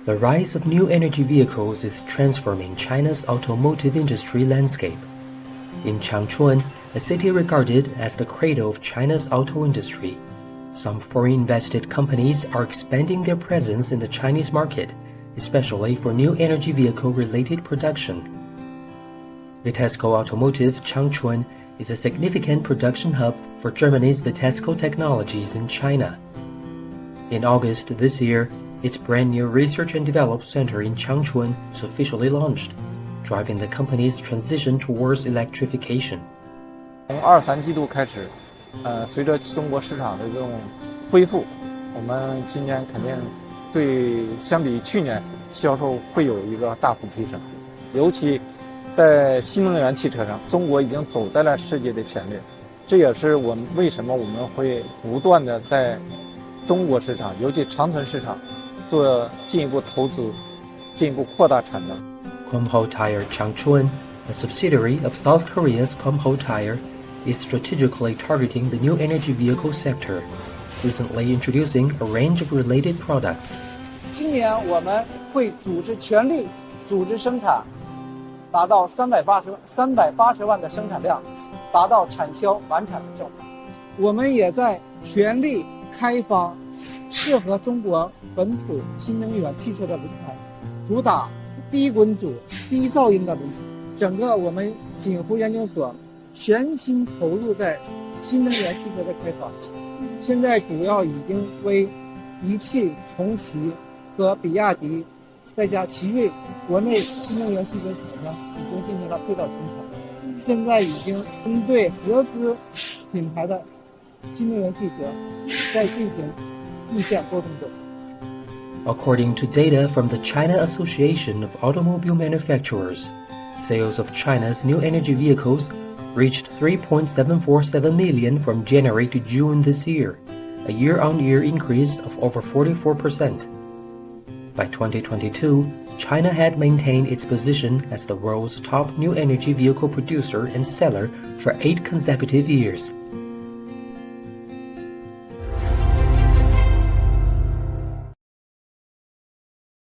The rise of new energy vehicles is transforming China's automotive industry landscape. In Changchun, a city regarded as the cradle of China's auto industry, some foreign-invested companies are expanding their presence in the Chinese market, especially for new energy vehicle-related production. Vitesco Automotive Changchun is a significant production hub for Germany's Vitesco Technologies in China. In August this year, its brand-new Research and Development Center in Changchun was officially launched, driving the company's transition towards electrification. 从2、3季度开始，随着中国市场的这种恢复，我们今年肯定对相比去年销售会有一个大幅提升。尤其在新能源汽车上，中国已经走在了世界的前列，这也是我们为什么我们会不断的在中国市场，尤其长春市场做进一步投资，进一步扩大产能。Kumho Tire Changchun, a subsidiary of South Korea's Kumho Tire, is strategically targeting the new energy vehicle sector, recently introducing a range of related products. 今年我们会全力组织生产，达到380万的生产量，达到产销完产的状态。我们也在全力开发适合中国本土新能源汽车的轮胎，主打低滚阻、低噪音的轮胎。整个我们锦湖研究所全心投入在新能源汽车的开发，现在主要已经为一汽、红旗和比亚迪，再加奇瑞国内新能源汽车厂商已经进行了配套生产，现在已经针对合资品牌的新能源汽车在进行意向沟通中。According to data from the China Association of Automobile Manufacturers, sales of China's new energy vehicles reached 3.747 million from January to June this year, a year-on-year increase of over 44%. By 2022, China had maintained its position as the world's top new energy vehicle producer and seller for 8 consecutive years.